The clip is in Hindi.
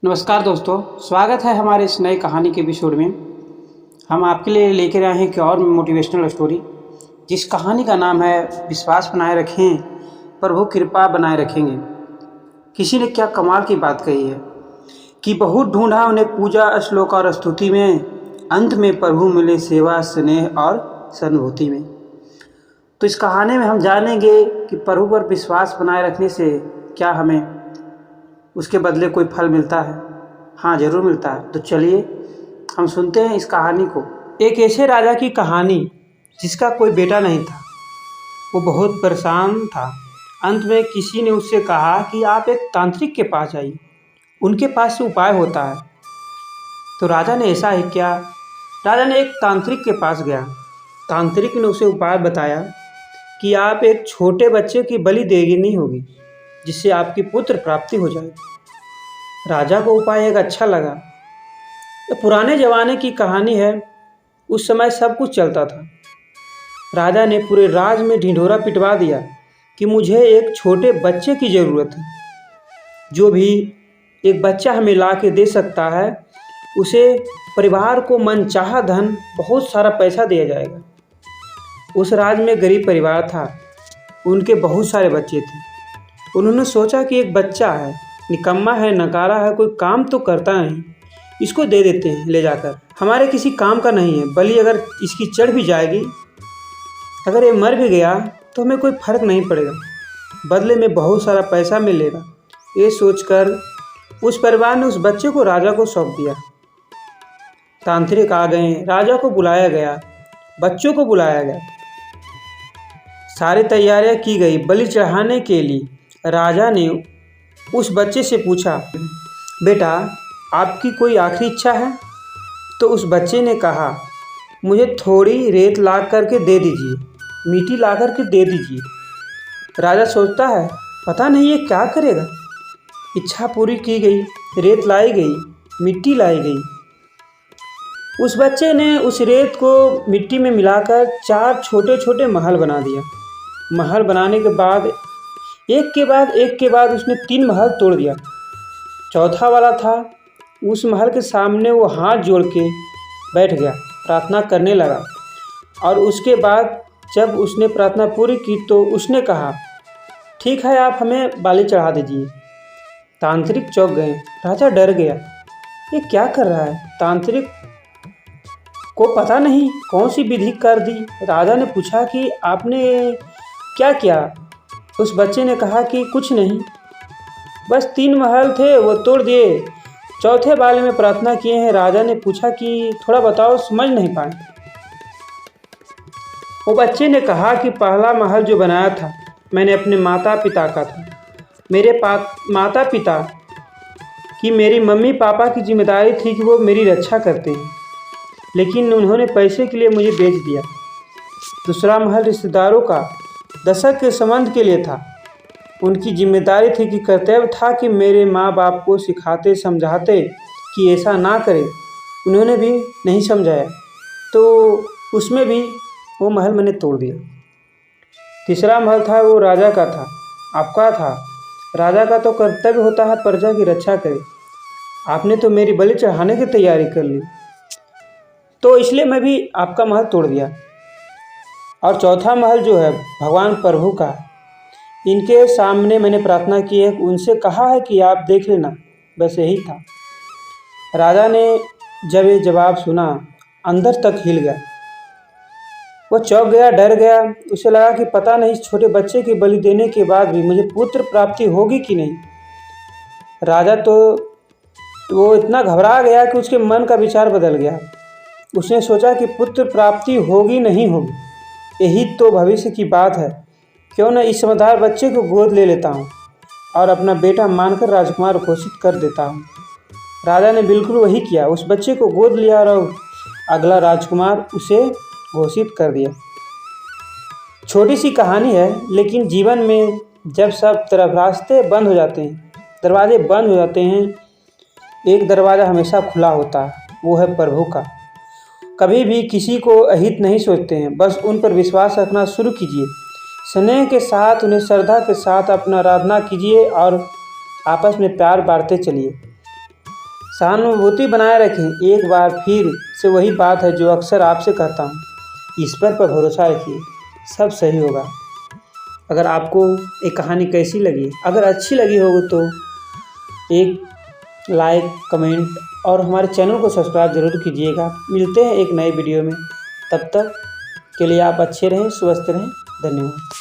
नमस्कार दोस्तों, स्वागत है हमारे इस नई कहानी के एपिसोड में। हम आपके लिए लेकर आए हैं एक और मोटिवेशनल स्टोरी, जिस कहानी का नाम है विश्वास बनाए रखें, प्रभु कृपा बनाए रखेंगे। किसी ने क्या कमाल की बात कही है कि बहुत ढूंढा उन्हें पूजा, श्लोक और स्तुति में, अंत में प्रभु मिले सेवा, स्नेह और सहानुभूति में। तो इस कहानी में हम जानेंगे कि प्रभु पर विश्वास बनाए रखने से क्या हमें उसके बदले कोई फल मिलता है। हाँ, ज़रूर मिलता है। तो चलिए हम सुनते हैं इस कहानी को। एक ऐसे राजा की कहानी जिसका कोई बेटा नहीं था। वो बहुत परेशान था। अंत में किसी ने उससे कहा कि आप एक तांत्रिक के पास जाइए, उनके पास से उपाय होता है। तो राजा ने ऐसा ही किया। राजा ने एक तांत्रिक के पास गया। तांत्रिक ने उसे उपाय बताया कि आप एक छोटे बच्चे की बलि देनी होगी, जिससे आपकी पुत्र प्राप्ति हो जाएगी। राजा को उपाय एक अच्छा लगा। ये पुराने ज़माने की कहानी है। उस समय सब कुछ चलता था। राजा ने पूरे राज में ढिंढोरा पिटवा दिया कि मुझे एक छोटे बच्चे की ज़रूरत है। जो भी एक बच्चा हमें ला के दे सकता है, उसे परिवार को मनचाहा धन, बहुत सारा पैसा दिया जाएगा। उस राज में गरीब परिवार था। उनके बहुत सारे बच्चे थे। उन्होंने सोचा कि एक बच्चा है, निकम्मा है, नकारा है, कोई काम तो करता नहीं, इसको दे देते हैं ले जाकर। हमारे किसी काम का नहीं है, बलि अगर इसकी चढ़ भी जाएगी, अगर ये मर भी गया तो हमें कोई फर्क नहीं पड़ेगा, बदले में बहुत सारा पैसा मिलेगा। ये सोचकर उस परिवार ने उस बच्चे को राजा को सौंप दिया। तांत्रिक आ गए, राजा को बुलाया गया, बच्चों को बुलाया गया, सारी तैयारियां की गई। बलि चढ़ाने के लिए राजा ने उस बच्चे से पूछा, बेटा आपकी कोई आखिरी इच्छा है? तो उस बच्चे ने कहा, मुझे थोड़ी रेत ला करके दे दीजिए, मिट्टी ला करके दे दीजिए। राजा सोचता है, पता नहीं ये क्या करेगा। इच्छा पूरी की गई, रेत लाई गई, मिट्टी लाई गई। उस बच्चे ने उस रेत को मिट्टी में मिलाकर 4 छोटे छोटे महल बना दिया। महल बनाने के बाद एक के बाद उसने 3 महल तोड़ दिया। चौथा वाला था, उस महल के सामने वो हाथ जोड़ के बैठ गया, प्रार्थना करने लगा। और उसके बाद जब उसने प्रार्थना पूरी की तो उसने कहा, ठीक है, आप हमें बलि चढ़ा दीजिए। तांत्रिक चौंक गए। राजा डर गया, ये क्या कर रहा है? तांत्रिक को पता नहीं कौन सी विधि कर दी। राजा ने पूछा कि आपने क्या किया? उस बच्चे ने कहा कि कुछ नहीं, बस 3 महल थे वो तोड़ दिए, चौथे वाले में प्रार्थना किए हैं। राजा ने पूछा कि थोड़ा बताओ, समझ नहीं पाए। वो बच्चे ने कहा कि पहला महल जो बनाया था मैंने अपने माता पिता का था। मेरे माता पिता की, मेरी मम्मी पापा की जिम्मेदारी थी कि वो मेरी रक्षा करते हैं, लेकिन उन्होंने पैसे के लिए मुझे बेच दिया। दूसरा महल रिश्तेदारों का, दशक के संबंध के लिए था। उनकी जिम्मेदारी थी कि कर्तव्य था कि मेरे माँ बाप को सिखाते समझाते कि ऐसा ना करें। उन्होंने भी नहीं समझाया, तो उसमें भी वो महल मैंने तोड़ दिया। तीसरा महल था, वो राजा का था, आपका था। राजा का तो कर्तव्य होता है प्रजा की रक्षा करे। आपने तो मेरी बलि चढ़ाने की तैयारी कर ली, तो इसलिए मैं भी आपका महल तोड़ दिया। और चौथा महल जो है भगवान प्रभु का, इनके सामने मैंने प्रार्थना की है, उनसे कहा है कि आप देख लेना, बस यही था। राजा ने जब ये जवाब सुना, अंदर तक हिल गया। वो चौंक गया, डर गया। उसे लगा कि पता नहीं छोटे बच्चे की बलि देने के बाद भी मुझे पुत्र प्राप्ति होगी कि नहीं। राजा तो वो इतना घबरा गया कि उसके मन का विचार बदल गया। उसने सोचा कि पुत्र प्राप्ति होगी नहीं होगी, यही तो भविष्य की बात है। क्यों न इस समझदार बच्चे को गोद ले लेता हूँ और अपना बेटा मानकर राजकुमार घोषित कर देता हूँ। राजा ने बिल्कुल वही किया। उस बच्चे को गोद लिया और अगला राजकुमार उसे घोषित कर दिया। छोटी सी कहानी है, लेकिन जीवन में जब सब तरफ रास्ते बंद हो जाते हैं, दरवाजे बंद हो जाते हैं, एक दरवाज़ा हमेशा खुला होता है, वो है प्रभु का। कभी भी किसी को अहित नहीं सोचते हैं, बस उन पर विश्वास रखना शुरू कीजिए। स्नेह के साथ, उन्हें श्रद्धा के साथ अपना आराधना कीजिए और आपस में प्यार बांटते चलिए। सहानुभूति बनाए रखें। एक बार फिर से वही बात है जो अक्सर आपसे कहता हूँ, ईश्वर पर भरोसा रखिए, सब सही होगा। अगर आपको एक कहानी कैसी लगी, अगर अच्छी लगी हो तो एक लाइक, कमेंट और हमारे चैनल को सब्सक्राइब ज़रूर कीजिएगा। मिलते हैं एक नए वीडियो में, तब तक के लिए आप अच्छे रहें, स्वस्थ रहें। धन्यवाद।